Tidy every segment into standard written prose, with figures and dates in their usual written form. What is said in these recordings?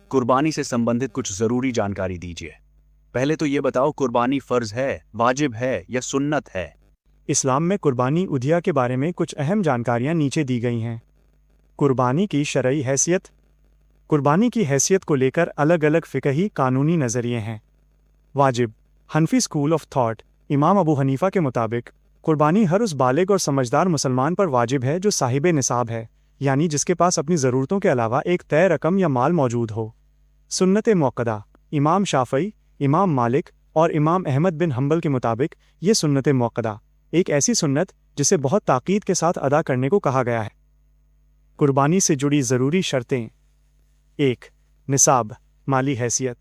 कुर्बानी से संबंधित कुछ जरूरी जानकारी दीजिए। पहले तो ये बताओ, कुर्बानी फर्ज है, वाजिब है या सुन्नत है? इस्लाम में कुर्बानी उधिया के बारे में कुछ अहम जानकारियां नीचे दी गई हैं। कुर्बानी की शरई हैसियत। कुर्बानी की हैसियत को लेकर अलग अलग फ़िक़ही कानूनी नज़रिए हैं। वाजिब। हनफी स्कूल ऑफ थॉट इमाम अबू हनीफा के मुताबिक कुर्बानी हर उस बालिग और समझदार मुसलमान पर वाजिब है जो साहिब निसाब है, यानी जिसके पास अपनी ज़रूरतों के अलावा एक तय रकम या माल मौजूद हो। सुन्नत मुअक्कदा। इमाम शाफ़ई, इमाम मालिक और इमाम अहमद बिन हम्बल के मुताबिक ये सुन्नत मुअक्कदा एक ऐसी सुन्नत जिसे बहुत ताक़ीद के साथ अदा करने को कहा गया है। कुर्बानी से जुड़ी ज़रूरी शर्तें। 1. निसाब, माली हैसियत।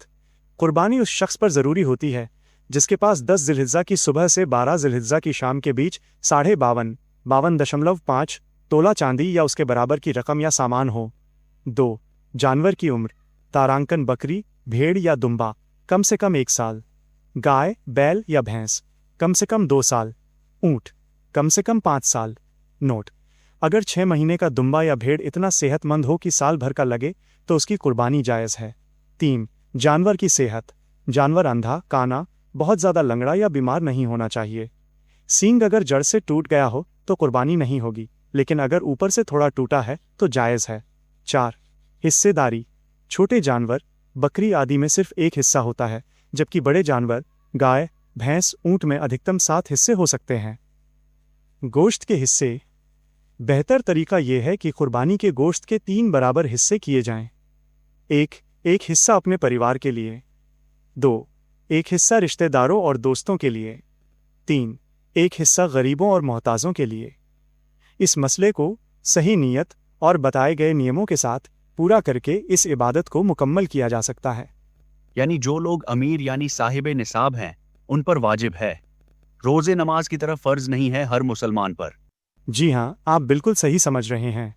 कुर्बानी उस शख्स पर ज़रूरी होती है जिसके पास 10 ज़िलहिज्जा की सुबह से 12 ज़िलहिज्जा की शाम के बीच 52.5 तोला चांदी या उसके बराबर की रकम या सामान हो। 2. जानवर की उम्र, तारांकन बकरी, भेड़ या दुम्बा, कम से कम 1 साल। गाय, बैल या भैंस, कम से कम 2 साल। ऊँट, कम से कम 5 साल। नोट: अगर 6 महीने का दुम्बा या भेड़ इतना सेहतमंद हो कि साल भर का लगे तो उसकी कुर्बानी जायज़ है। 3. जानवर की सेहत। जानवर अंधा, काना, बहुत ज़्यादा लंगड़ा या बीमार नहीं होना चाहिए। सींग अगर जड़ से टूट गया हो तो कुर्बानी नहीं होगी, लेकिन अगर ऊपर से थोड़ा टूटा है तो जायज़ है। 4. हिस्सेदारी। छोटे जानवर, बकरी आदि में सिर्फ एक हिस्सा होता है, जबकि बड़े जानवर, गाय, भैंस, ऊँट में अधिकतम 7 हिस्से हो सकते हैं। गोश्त के हिस्से। बेहतर तरीका यह है कि कुर्बानी के गोश्त के 3 बराबर हिस्से किए जाएं। 1. एक हिस्सा अपने परिवार के लिए। 2. एक हिस्सा रिश्तेदारों और दोस्तों के लिए। 3. एक हिस्सा गरीबों और मोहताजों के लिए। इस मसले को सही नीयत और बताए गए नियमों के साथ पूरा करके इस इबादत को मुकम्मल किया जा सकता है। यानी जो लोग अमीर यानी साहिब निसाब हैं उन पर वाजिब है। रोज़े नमाज की तरह फ़र्ज नहीं है हर मुसलमान पर। जी हाँ, आप बिल्कुल सही समझ रहे हैं।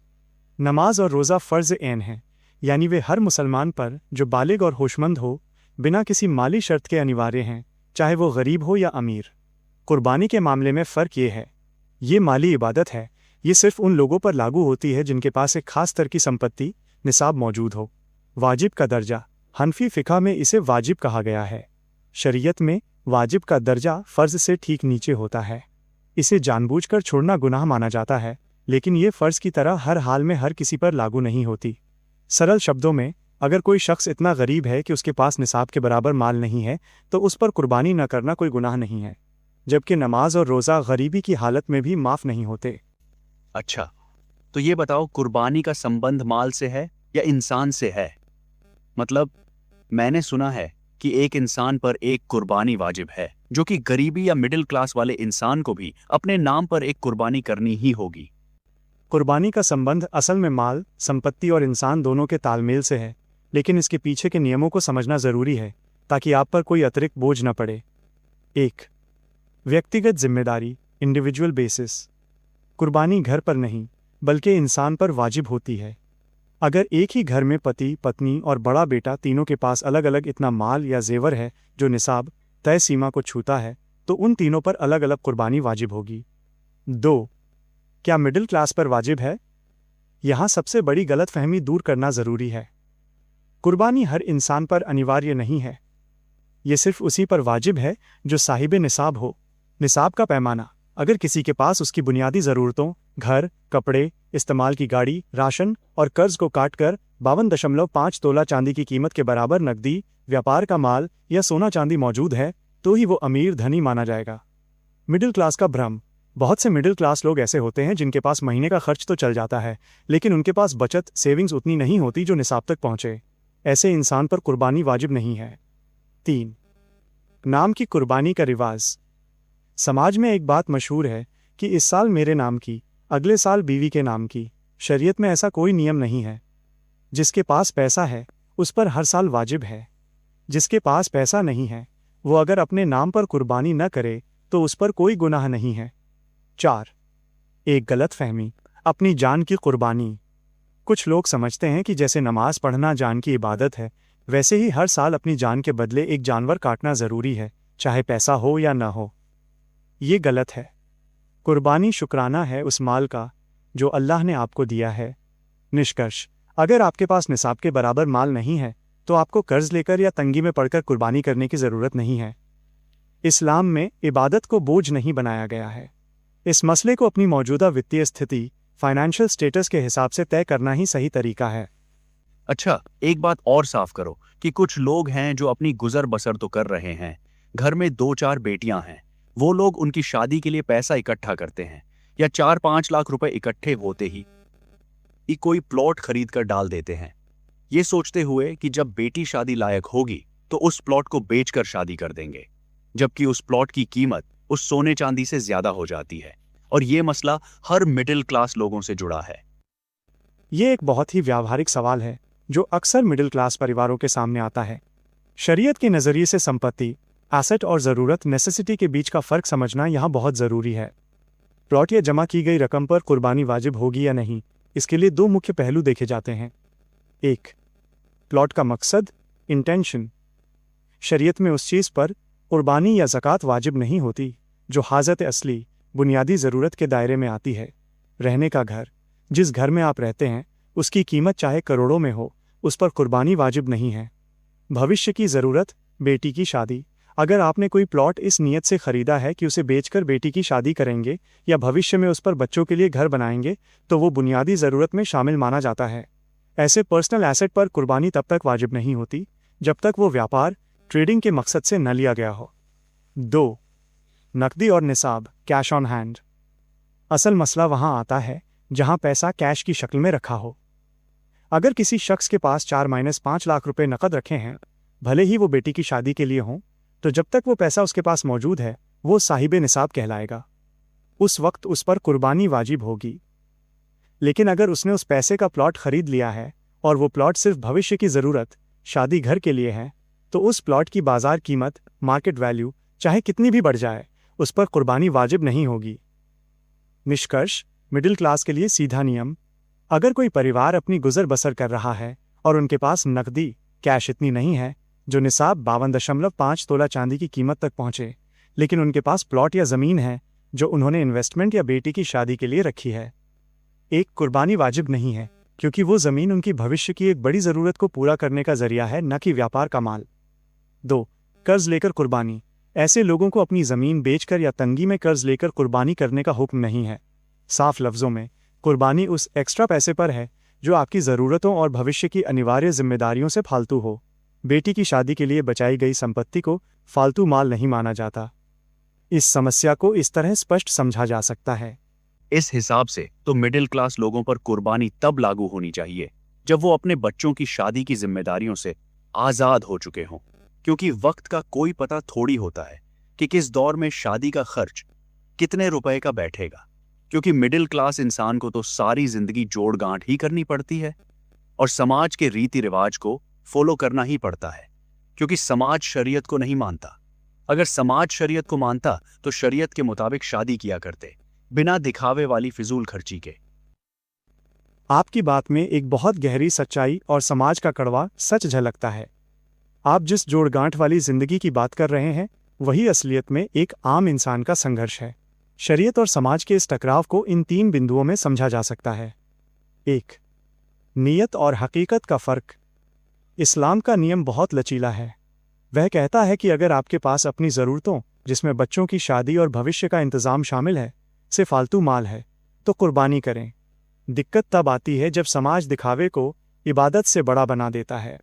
नमाज और रोज़ा फ़र्ज़ ऐन हैं, यानी वे हर मुसलमान पर जो बालिग और होशमंद हो, बिना किसी माली शर्त के अनिवार्य हैं, चाहे वो गरीब हो या अमीर। कुर्बानी के मामले में फ़र्क ये है, ये माली इबादत है, ये सिर्फ उन लोगों पर लागू होती है जिनके पास एक ख़ास तरह की संपत्ति, निसाब मौजूद हो। वाजिब का दर्जा। हनफी फ़िक़ह में इसे वाजिब कहा गया है। शरीयत में वाजिब का दर्जा फ़र्ज़ से ठीक नीचे होता है। इसे जानबूझकर छोड़ना गुनाह माना जाता है, लेकिन ये फ़र्ज़ की तरह हर हाल में हर किसी पर लागू नहीं होती। सरल शब्दों में, अगर कोई शख्स इतना गरीब है कि उसके पास निसाब के बराबर माल नहीं है तो उस पर कुर्बानी न करना कोई गुनाह नहीं है, जबकि नमाज और रोज़ा गरीबी की हालत में भी माफ़ नहीं होते। अच्छा, तो ये बताओ, कुर्बानी का संबंध माल से है या इंसान से है? मतलब, मैंने सुना है कि एक इंसान पर एक कुर्बानी वाजिब है, जो कि गरीबी या मिडिल क्लास वाले इंसान को भी अपने नाम पर एक कुर्बानी करनी ही होगी। कुर्बानी का संबंध असल में माल, संपत्ति और इंसान दोनों के तालमेल से है, लेकिन इसके पीछे के नियमों को समझना ज़रूरी है ताकि आप पर कोई अतिरिक्त बोझ न पड़े। 1. व्यक्तिगत जिम्मेदारी, इंडिविजुअल बेसिस। कुर्बानी घर पर नहीं बल्कि इंसान पर वाजिब होती है। अगर एक ही घर में पति, पत्नी और बड़ा बेटा तीनों के पास अलग अलग इतना माल या जेवर है जो निसाब, तय सीमा को छूता है, तो उन तीनों पर अलग अलग कुर्बानी वाजिब होगी। 2. क्या मिडिल क्लास पर वाजिब है? यहाँ सबसे बड़ी गलतफहमी दूर करना ज़रूरी है। कुर्बानी हर इंसान पर अनिवार्य नहीं है, ये सिर्फ उसी पर वाजिब है जो साहिब निसाब हो। निसाब का पैमाना, अगर किसी के पास उसकी बुनियादी ज़रूरतों, घर, कपड़े, इस्तेमाल की गाड़ी, राशन और कर्ज को काटकर 52.5 तोला चांदी की कीमत के बराबर नकदी, व्यापार का माल या सोना चांदी मौजूद है, तो ही वो अमीर धनी माना जाएगा। मिडिल क्लास का भ्रम। बहुत से मिडिल क्लास लोग ऐसे होते हैं जिनके पास महीने का खर्च तो चल जाता है, लेकिन उनके पास बचत, सेविंग्स उतनी नहीं होती जो निसाब तक पहुँचे। ऐसे इंसान पर कुर्बानी वाजिब नहीं है। 3. नाम की कुर्बानी का रिवाज। समाज में एक बात मशहूर है कि इस साल मेरे नाम की, अगले साल बीवी के नाम की। शरीयत में ऐसा कोई नियम नहीं है। जिसके पास पैसा है उस पर हर साल वाजिब है। जिसके पास पैसा नहीं है वो अगर अपने नाम पर कुर्बानी न करे तो उस पर कोई गुनाह नहीं है। 4. एक गलतफहमी, अपनी जान की कुर्बानी। कुछ लोग समझते हैं कि जैसे नमाज पढ़ना जान की इबादत है, वैसे ही हर साल अपनी जान के बदले एक जानवर काटना ज़रूरी है, चाहे पैसा हो या न हो। ये गलत है। कुर्बानी शुक्राना है उस माल का जो अल्लाह ने आपको दिया है। निष्कर्ष, अगर आपके पास निसाब के बराबर माल नहीं है तो आपको कर्ज लेकर या तंगी में पड़कर कुर्बानी करने की ज़रूरत नहीं है। इस्लाम में इबादत को बोझ नहीं बनाया गया है। इस मसले को अपनी मौजूदा वित्तीय स्थिति, फाइनेंशियल स्टेटस के हिसाब से तय करना ही सही तरीका है। अच्छा, एक बात और साफ करो कि कुछ लोग हैं जो अपनी गुजर बसर तो कर रहे हैं, घर में 2-4 बेटियां हैं, वो लोग उनकी शादी के लिए पैसा इकट्ठा करते हैं या 4-5 लाख रुपए इकट्ठे होते ही कोई प्लॉट खरीद कर डाल देते हैं, ये सोचते हुए कि जब बेटी शादी लायक होगी तो उस प्लॉट को बेचकर शादी कर देंगे, जबकि उस प्लॉट की कीमत उस सोने चांदी से ज्यादा हो जाती है। और ये मसला हर मिडिल क्लास लोगों से जुड़ा है। ये एक बहुत ही व्यावहारिक सवाल है जो अक्सर मिडिल क्लास परिवारों के सामने आता है। शरीयत के नज़रिए से संपत्ति, एसेट और ज़रूरत, नेसेसिटी के बीच का फ़र्क समझना यहाँ बहुत ज़रूरी है। प्लॉट या जमा की गई रकम पर कुर्बानी वाजिब होगी या नहीं, इसके लिए 2 मुख्य पहलू देखे जाते हैं। 1. प्लॉट का मकसद, इंटेंशन। शरीयत में उस चीज़ पर कुर्बानी या ज़कात वाजिब नहीं होती जो हाजत असली, बुनियादी ज़रूरत के दायरे में आती है। रहने का घर, जिस घर में आप रहते हैं उसकी कीमत चाहे करोड़ों में हो, उस पर कुर्बानी वाजिब नहीं है। भविष्य की ज़रूरत, बेटी की शादी। अगर आपने कोई प्लॉट इस नीयत से ख़रीदा है कि उसे बेचकर बेटी की शादी करेंगे या भविष्य में उस पर बच्चों के लिए घर बनाएंगे, तो वो बुनियादी ज़रूरत में शामिल माना जाता है। ऐसे पर्सनल एसेट पर कुर्बानी तब तक वाजिब नहीं होती जब तक वो व्यापार, ट्रेडिंग के मकसद से न लिया गया हो। 2. नकदी और निसाब, कैश ऑन हैंड। असल मसला वहाँ आता है जहाँ पैसा कैश की शक्ल में रखा हो। अगर किसी शख्स के पास 4-5 लाख रुपए नकद रखे हैं, भले ही वो बेटी की शादी के लिए हों, तो जब तक वो पैसा उसके पास मौजूद है वो साहिबे निसाब कहलाएगा। उस वक्त उस पर कुर्बानी वाजिब होगी। लेकिन अगर उसने उस पैसे का प्लॉट खरीद लिया है और वो प्लॉट सिर्फ भविष्य की ज़रूरत, शादी घर के लिए है, तो उस प्लॉट की बाजार कीमत, मार्केट वैल्यू चाहे कितनी भी बढ़ जाए, उस पर कुर्बानी वाजिब नहीं होगी। निष्कर्ष, मिडिल क्लास के लिए सीधा नियम: अगर कोई परिवार अपनी गुजर बसर कर रहा है और उनके पास नकदी, कैश इतनी नहीं है जो निसाब 52.5 तोला चांदी की कीमत तक पहुंचे, लेकिन उनके पास प्लॉट या ज़मीन है जो उन्होंने इन्वेस्टमेंट या बेटी की शादी के लिए रखी है, 1. कुर्बानी वाजिब नहीं है क्योंकि वो ज़मीन उनकी भविष्य की एक बड़ी ज़रूरत को पूरा करने का जरिया है, न कि व्यापार का माल। 2. कर्ज लेकर कुर्बानी। ऐसे लोगों को अपनी ज़मीन बेचकर या तंगी में कर्ज लेकर कुर्बानी करने का हुक्म नहीं है। साफ लफ्ज़ों में, कुर्बानी उस एक्स्ट्रा पैसे पर है जो आपकी ज़रूरतों और भविष्य की अनिवार्य जिम्मेदारियों से फालतू हो। बेटी की शादी के लिए बचाई गई संपत्ति को फालतू माल नहीं माना जाता। इस समस्या को इस तरह स्पष्ट समझा जा सकता है। इस हिसाब से तो मिडिल क्लास लोगों पर कुर्बानी तब लागू होनी चाहिए जब वो अपने बच्चों की शादी की जिम्मेदारियों से आज़ाद हो चुके हों, क्योंकि वक्त का कोई पता थोड़ी होता है कि किस दौर में शादी का खर्च कितने रुपए का बैठेगा, क्योंकि मिडिल क्लास इंसान को तो सारी जिंदगी जोड़ गांठ ही करनी पड़ती है और समाज के रीति रिवाज को फॉलो करना ही पड़ता है, क्योंकि समाज शरीयत को नहीं मानता। अगर समाज शरीयत को मानता तो शरीयत के मुताबिक शादी किया करते, बिना दिखावे वाली फिजूल खर्ची के। आपकी बात में एक बहुत गहरी सच्चाई और समाज का कड़वा सच झलकता है। आप जिस जोड़गांठ वाली जिंदगी की बात कर रहे हैं वही असलियत में एक आम इंसान का संघर्ष है। शरीयत और समाज के इस टकराव को इन 3 बिंदुओं में समझा जा सकता है। 1. नीयत और हकीकत का फ़र्क। इस्लाम का नियम बहुत लचीला है। वह कहता है कि अगर आपके पास अपनी ज़रूरतों, जिसमें बच्चों की शादी और भविष्य का इंतज़ाम शामिल है, से फालतू माल है तो कुर्बानी करें। दिक्कत तब आती है जब समाज दिखावे को इबादत से बड़ा बना देता है।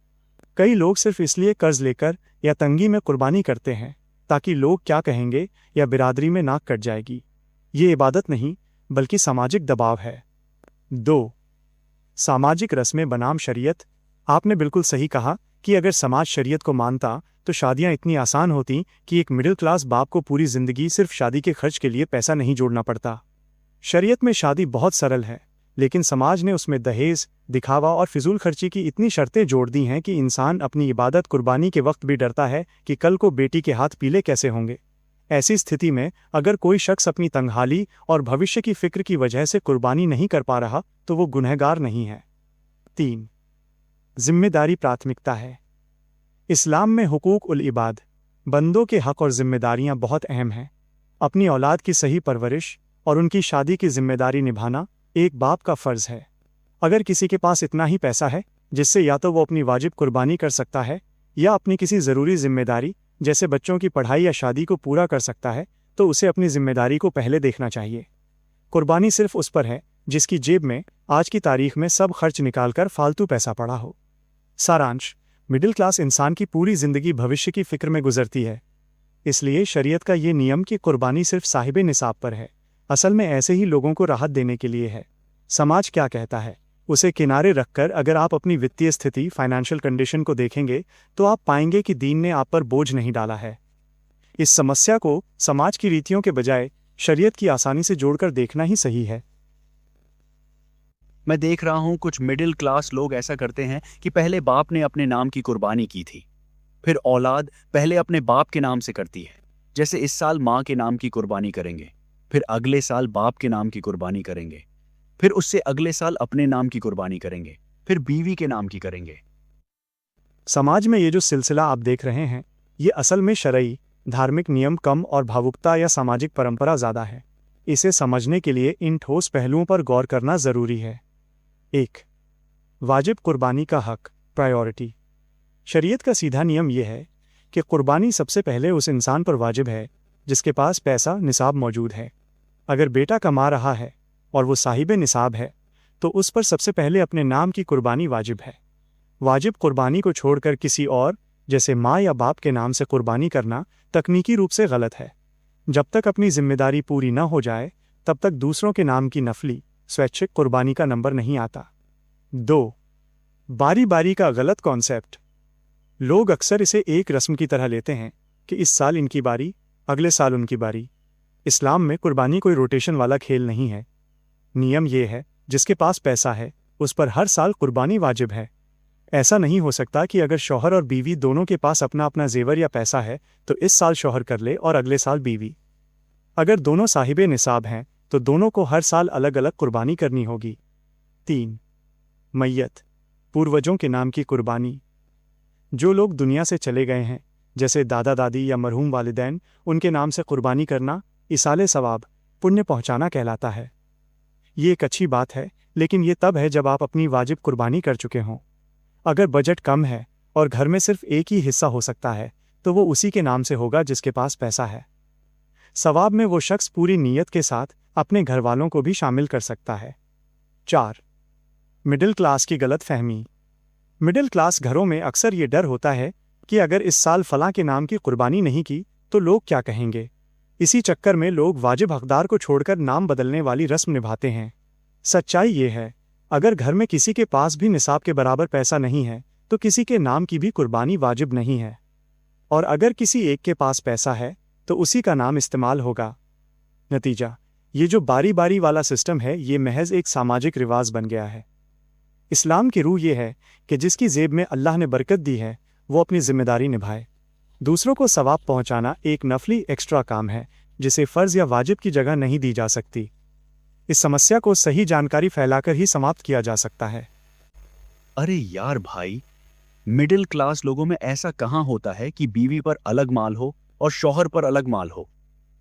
कई लोग सिर्फ इसलिए कर्ज लेकर या तंगी में कुर्बानी करते हैं ताकि लोग क्या कहेंगे या बिरादरी में नाक कट जाएगी। ये इबादत नहीं बल्कि सामाजिक दबाव है। 2. सामाजिक रस्में बनाम शरीयत। आपने बिल्कुल सही कहा कि अगर समाज शरीयत को मानता तो शादियां इतनी आसान होती कि एक मिडिल क्लास बाप को पूरी ज़िंदगी सिर्फ शादी के खर्च के लिए पैसा नहीं जोड़ना पड़ता। शरीयत में शादी बहुत सरल है, लेकिन समाज ने उसमें दहेज, दिखावा और फिजूल खर्ची की इतनी शर्तें जोड़ दी हैं कि इंसान अपनी इबादत कुर्बानी के वक्त भी डरता है कि कल को बेटी के हाथ पीले कैसे होंगे। ऐसी स्थिति में अगर कोई शख्स अपनी तंगहाली और भविष्य की फिक्र की वजह से कुर्बानी नहीं कर पा रहा तो वो गुनहगार नहीं है। 3. जिम्मेदारी प्राथमिकता है। इस्लाम में हुकूक उल इबाद, बंदों के हक और जिम्मेदारियां बहुत अहम हैं। अपनी औलाद की सही परवरिश और उनकी शादी की जिम्मेदारी निभाना एक बाप का फ़र्ज़ है। अगर किसी के पास इतना ही पैसा है जिससे या तो वो अपनी वाजिब कुर्बानी कर सकता है या अपनी किसी ज़रूरी जिम्मेदारी जैसे बच्चों की पढ़ाई या शादी को पूरा कर सकता है, तो उसे अपनी जिम्मेदारी को पहले देखना चाहिए। कुर्बानी सिर्फ उस पर है जिसकी जेब में आज की तारीख में सब खर्च निकालकर फालतू पैसा पड़ा हो। सारांश, मिडिल क्लास इंसान की पूरी जिंदगी भविष्य की फिक्र में गुजरती है, इसलिए शरीयत का ये नियम कि कुर्बानी सिर्फ साहिबे निसाब पर है, असल में ऐसे ही लोगों को राहत देने के लिए है। समाज क्या कहता है उसे किनारे रखकर अगर आप अपनी वित्तीय स्थिति, फाइनेंशियल कंडीशन को देखेंगे तो आप पाएंगे कि दीन ने आप पर बोझ नहीं डाला है। इस समस्या को समाज की रीतियों के बजाय शरीयत की आसानी से जोड़कर देखना ही सही है। मैं देख रहा हूं कुछ मिडिल क्लास लोग ऐसा करते हैं कि पहले बाप ने अपने नाम की कुर्बानी की थी, फिर औलाद पहले अपने बाप के नाम से करती है। जैसे इस साल माँ के नाम की कुर्बानी करेंगे, फिर अगले साल बाप के नाम की कुर्बानी करेंगे, फिर उससे अगले साल अपने नाम की कुर्बानी करेंगे, फिर बीवी के नाम की करेंगे। समाज में ये जो सिलसिला आप देख रहे हैं, ये असल में शरई धार्मिक नियम कम और भावुकता या सामाजिक परंपरा ज़्यादा है। इसे समझने के लिए इन ठोस पहलुओं पर गौर करना ज़रूरी है। 1. वाजिब कुर्बानी का हक, प्रायोरिटी। शरीयत का सीधा नियम यह है कि कुर्बानी सबसे पहले उस इंसान पर वाजिब है जिसके पास पैसा निसाब मौजूद है। अगर बेटा कमा रहा है और वो साहिबे निसाब है तो उस पर सबसे पहले अपने नाम की कुर्बानी वाजिब है। वाजिब कुर्बानी को छोड़कर किसी और जैसे माँ या बाप के नाम से कुर्बानी करना तकनीकी रूप से गलत है। जब तक अपनी जिम्मेदारी पूरी न हो जाए तब तक दूसरों के नाम की नफली स्वैच्छिक कुर्बानी का नंबर नहीं आता। 2. बारी बारी का गलत कॉन्सेप्ट। लोग अक्सर इसे एक रस्म की तरह लेते हैं कि इस साल इनकी बारी, अगले साल उनकी बारी। इस्लाम में कुर्बानी कोई रोटेशन वाला खेल नहीं है। नियम यह है जिसके पास पैसा है उस पर हर साल कुर्बानी वाजिब है। ऐसा नहीं हो सकता कि अगर शौहर और बीवी दोनों के पास अपना अपना जेवर या पैसा है तो इस साल शौहर कर ले और अगले साल बीवी। अगर दोनों साहिबे निसाब हैं तो दोनों को हर साल अलग अलग कुर्बानी करनी होगी। 3. मैयत, पूर्वजों के नाम की कुर्बानी। जो लोग दुनिया से चले गए हैं जैसे दादा दादी या मरहूम वालिदैन, उनके नाम से कुर्बानी करना इसाले सवाब, पुण्य पहुंचाना कहलाता है। ये एक अच्छी बात है, लेकिन ये तब है जब आप अपनी वाजिब कुर्बानी कर चुके हों। अगर बजट कम है और घर में सिर्फ एक ही हिस्सा हो सकता है तो वो उसी के नाम से होगा जिसके पास पैसा है। सवाब में वो शख्स पूरी नीयत के साथ अपने घर वालों को भी शामिल कर सकता है। 4. मिडिल क्लास की गलत फहमी। मिडिल क्लास घरों में अक्सर ये डर होता है कि अगर इस साल फलां के नाम की कुर्बानी नहीं की तो लोग क्या कहेंगे। इसी चक्कर में लोग वाजिब हकदार को छोड़कर नाम बदलने वाली रस्म निभाते हैं। सच्चाई ये है, अगर घर में किसी के पास भी निसाब के बराबर पैसा नहीं है तो किसी के नाम की भी कुर्बानी वाजिब नहीं है, और अगर किसी एक के पास पैसा है तो उसी का नाम इस्तेमाल होगा। नतीजा, ये जो बारी बारी वाला सिस्टम है ये महज एक सामाजिक रिवाज बन गया है। इस्लाम की रूह ये है कि जिसकी जेब में अल्लाह ने बरकत दी है वो अपनी जिम्मेदारी निभाए। दूसरों को सवाब पहुंचाना एक नफली एक्स्ट्रा काम है जिसे फ़र्ज या वाजिब की जगह नहीं दी जा सकती। इस समस्या को सही जानकारी फैलाकर ही समाप्त किया जा सकता है। अरे यार भाई, मिडिल क्लास लोगों में ऐसा कहाँ होता है कि बीवी पर अलग माल हो और शौहर पर अलग माल हो।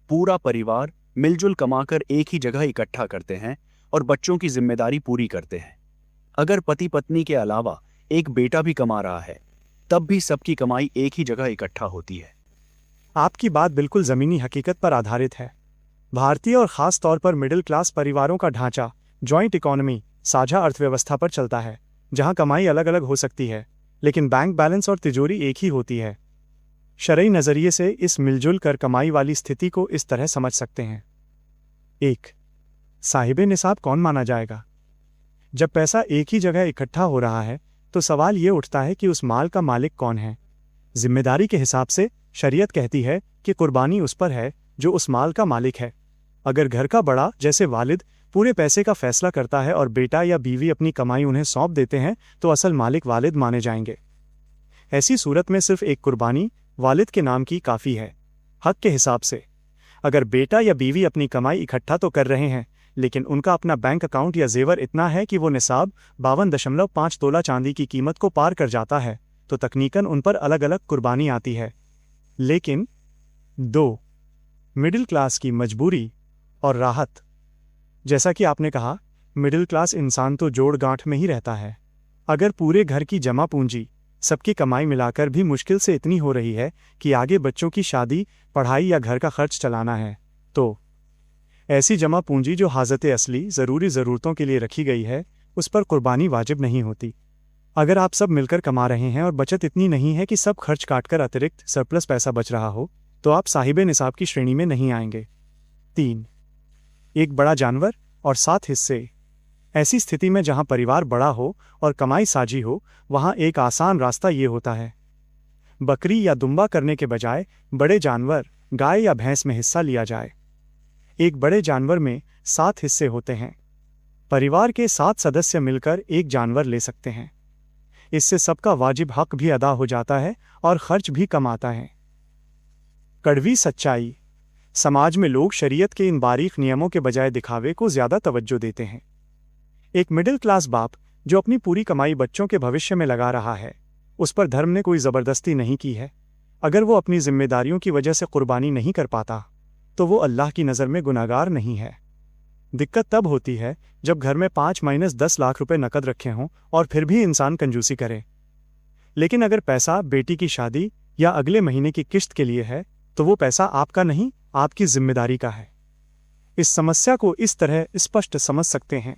पूरा परिवार मिलजुल कमाकर एक ही जगह इकट्ठा करते हैं और बच्चों की जिम्मेदारी पूरी करते हैं। अगर पति पत्नी के अलावा एक बेटा भी कमा रहा है तब भी सबकी कमाई एक ही जगह इकट्ठा होती है। आपकी बात बिल्कुल ज़मीनी हकीकत पर आधारित है। भारतीय और ख़ास तौर पर मिडिल क्लास परिवारों का ढांचा जॉइंट इकोनॉमी, साझा अर्थव्यवस्था पर चलता है, जहां कमाई अलग अलग हो सकती है लेकिन बैंक बैलेंस और तिजोरी एक ही होती है। शरई नज़रिए से इस मिलजुल कर कमाई वाली स्थिति को इस तरह समझ सकते हैं। 1. साहिबे निसाब कौन माना जाएगा। जब पैसा एक ही जगह इकट्ठा हो रहा है तो सवाल ये उठता है कि उस माल का मालिक कौन है। जिम्मेदारी के हिसाब से शरीयत कहती है कि कुर्बानी उस पर है जो उस माल का मालिक है। अगर घर का बड़ा जैसे वालिद पूरे पैसे का फैसला करता है और बेटा या बीवी अपनी कमाई उन्हें सौंप देते हैं तो असल मालिक वालिद माने जाएंगे। ऐसी सूरत में सिर्फ एक कुर्बानी वालिद के नाम की काफ़ी है। हक के हिसाब से अगर बेटा या बीवी अपनी कमाई इकट्ठा तो कर रहे हैं लेकिन उनका अपना बैंक अकाउंट या जेवर इतना है कि वो निसाब 52.5 तोला चांदी की कीमत को पार कर जाता है तो तकनीकन उन पर अलग अलग कुर्बानी आती है। लेकिन 2. मिडिल क्लास की मजबूरी और राहत। जैसा कि आपने कहा, मिडिल क्लास इंसान तो जोड़ गांठ में ही रहता है। अगर पूरे घर की जमा पूंजी, सबकी कमाई मिलाकर भी मुश्किल से इतनी हो रही है कि आगे बच्चों की शादी, पढ़ाई या घर का खर्च चलाना है, तो ऐसी जमा पूंजी जो हाजते असली ज़रूरी ज़रूरतों के लिए रखी गई है, उस पर कुर्बानी वाजिब नहीं होती। अगर आप सब मिलकर कमा रहे हैं और बचत इतनी नहीं है कि सब खर्च काटकर अतिरिक्त सरप्लस पैसा बच रहा हो, तो आप साहिबे निसाब की श्रेणी में नहीं आएंगे। 3. एक बड़ा जानवर और 7 हिस्से। ऐसी स्थिति में जहां परिवार बड़ा हो और कमाई साझी हो, वहां एक आसान रास्ता ये होता है। बकरी या दुम्बा करने के बजाय बड़े जानवर, गाय या भैंस में हिस्सा लिया जाए। एक बड़े जानवर में 7 हिस्से होते हैं। परिवार के 7 सदस्य मिलकर एक जानवर ले सकते हैं। इससे सबका वाजिब हक भी अदा हो जाता है और खर्च भी कम आता है। कड़वी सच्चाई। समाज में लोग शरीयत के इन बारीक नियमों के बजाय दिखावे को ज्यादा तवज्जो देते हैं। एक मिडिल क्लास बाप जो अपनी पूरी कमाई बच्चों के भविष्य में लगा रहा है, उस पर धर्म ने कोई ज़बरदस्ती नहीं की है। अगर वो अपनी जिम्मेदारियों की वजह से कुर्बानी नहीं कर पाता, तो वो अल्लाह की नज़र में गुनाहगार नहीं है। दिक्कत तब होती है जब घर में 5-10 लाख रुपए नकद रखे हों और फिर भी इंसान कंजूसी करे। लेकिन अगर पैसा बेटी की शादी या अगले महीने की किश्त के लिए है, तो वो पैसा आपका नहीं, आपकी जिम्मेदारी का है। इस समस्या को इस तरह स्पष्ट समझ सकते हैं।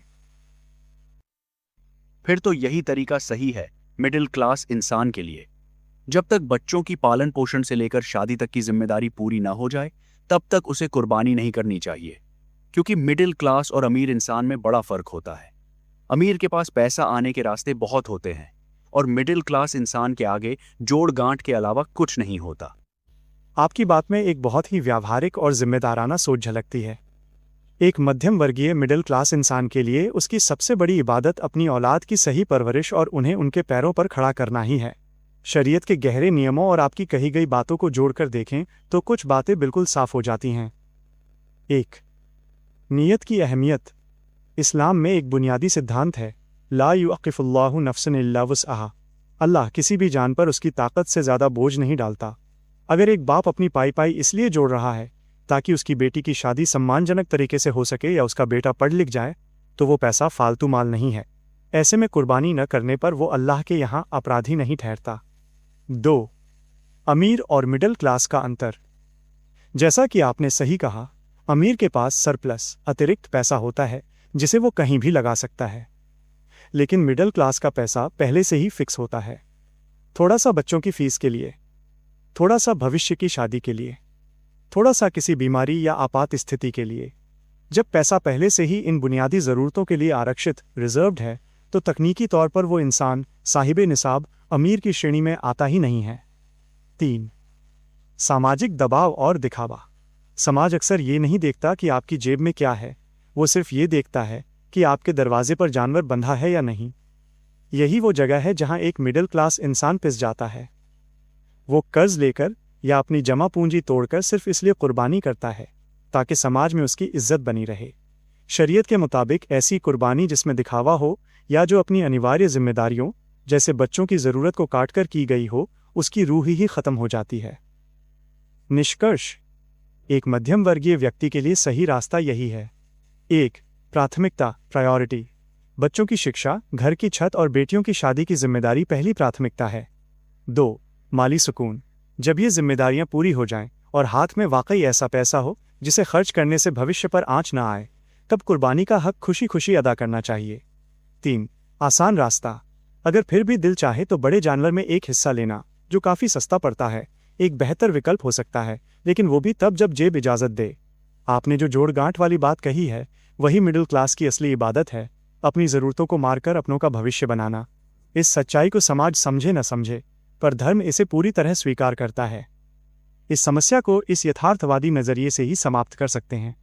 फिर तो यही तरीका सही है मिडिल क्लास इंसान के लिए। जब तक बच्चों की पालन पोषण से लेकर शादी तक की जिम्मेदारी पूरी ना हो जाए, तब तक उसे कुर्बानी नहीं करनी चाहिए। क्योंकि मिडिल क्लास और अमीर इंसान में बड़ा फर्क होता है। अमीर के पास पैसा आने के रास्ते बहुत होते हैं और मिडिल क्लास इंसान के आगे जोड़ गांठ के अलावा कुछ नहीं होता। आपकी बात में एक बहुत ही व्यावहारिक और जिम्मेदाराना सोच झलकती है। एक मध्यम वर्गीय मिडिल क्लास इंसान के लिए उसकी सबसे बड़ी इबादत अपनी औलाद की सही परवरिश और उन्हें उनके पैरों पर खड़ा करना ही है। शरीयत के गहरे नियमों और आपकी कही गई बातों को जोड़कर देखें तो कुछ बातें बिल्कुल साफ हो जाती हैं। 1. नीयत की अहमियत। इस्लाम में एक बुनियादी सिद्धांत है, ला युअक्किफुल्लाहु नफ्सन इल्ला वुस्अहा। अल्लाह किसी भी जान पर उसकी ताकत से ज़्यादा बोझ नहीं डालता। अगर एक बाप अपनी पाई इसलिए जोड़ रहा है ताकि उसकी बेटी की शादी सम्मानजनक तरीके से हो सके या उसका बेटा पढ़ लिख जाए, तो वो पैसा फालतू माल नहीं है। ऐसे में कुर्बानी न करने पर वो अल्लाह के यहाँ अपराधी नहीं ठहरता। 2. अमीर और मिडिल क्लास का अंतर। जैसा कि आपने सही कहा, अमीर के पास सरप्लस, अतिरिक्त पैसा होता है जिसे वो कहीं भी लगा सकता है। लेकिन मिडिल क्लास का पैसा पहले से ही फिक्स होता है। थोड़ा सा बच्चों की फीस के लिए, थोड़ा सा भविष्य की शादी के लिए, थोड़ा सा किसी बीमारी या आपात स्थिति के लिए। जब पैसा पहले से ही इन बुनियादी ज़रूरतों के लिए आरक्षित, रिजर्व्ड है, तो तकनीकी तौर पर वो इंसान साहिबे निसाब अमीर की श्रेणी में आता ही नहीं है। 3. सामाजिक दबाव और दिखावा। समाज अक्सर ये नहीं देखता कि आपकी जेब में क्या है, वो सिर्फ ये देखता है कि आपके दरवाजे पर जानवर बंधा है या नहीं। यही वो जगह है जहां एक मिडिल क्लास इंसान पिस जाता है। वो कर्ज लेकर या अपनी जमा पूंजी तोड़कर सिर्फ इसलिए कुर्बानी करता है ताकि समाज में उसकी इज्जत बनी रहे। शरीयत के मुताबिक ऐसी कुर्बानी जिसमें दिखावा हो या जो अपनी अनिवार्य जिम्मेदारियों जैसे बच्चों की ज़रूरत को काटकर की गई हो, उसकी रूह ही ख़त्म हो जाती है। निष्कर्ष, एक मध्यम वर्गीय व्यक्ति के लिए सही रास्ता यही है। 1. प्राथमिकता, प्रायोरिटी। बच्चों की शिक्षा, घर की छत और बेटियों की शादी की जिम्मेदारी पहली प्राथमिकता है। 2. माली सुकून। जब ये जिम्मेदारियां पूरी हो जाएं और हाथ में वाकई ऐसा पैसा हो जिसे खर्च करने से भविष्य पर आंच ना आए, तब कुर्बानी का हक खुशी खुशी अदा करना चाहिए। 3. आसान रास्ता। अगर फिर भी दिल चाहे तो बड़े जानवर में एक हिस्सा लेना, जो काफ़ी सस्ता पड़ता है, एक बेहतर विकल्प हो सकता है, लेकिन वो भी तब जब जेब इजाज़त दे। आपने जो जोड़ गांठ वाली बात कही है, वही मिडिल क्लास की असली इबादत है, अपनी ज़रूरतों को मारकर अपनों का भविष्य बनाना। इस सच्चाई को समाज समझे न समझे, पर धर्म इसे पूरी तरह स्वीकार करता है। इस समस्या को इस यथार्थवादी नज़रिए से ही समाप्त कर सकते हैं।